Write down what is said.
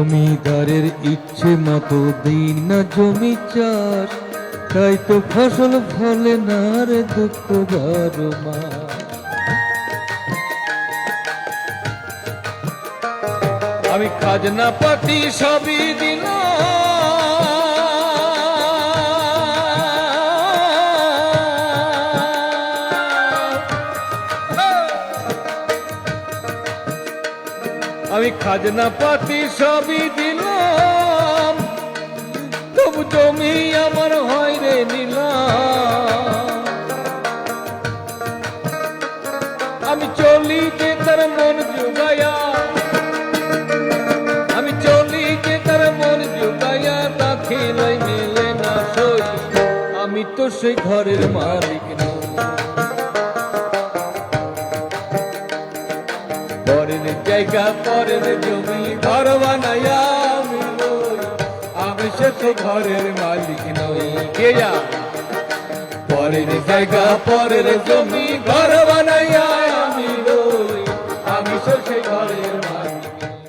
জমিদারের ইচ্ছে মতো দিন না জমি চাষ, তাই তো ফসল ফলে না রে দুঃখ 12 মাস। আমি খাজনা পাতি সবই দিলাম, আমি খাজনা পাতি সবই দিলাম, তবু জমি আমার হয় রে নিলাম। আমি চলি যে তার মন জুগায়া, আমি চলি যে তার মন জুগায়া, তা খেলাই মেলে না সই, আমি তো সেই ঘরের মালিক না। পরের জায়গা পরের জমি ঘর বানায়া আমি লই, আমি সে তো ঘরের মালিক নই। কে যা পরের জায়গা পরের জমি ঘর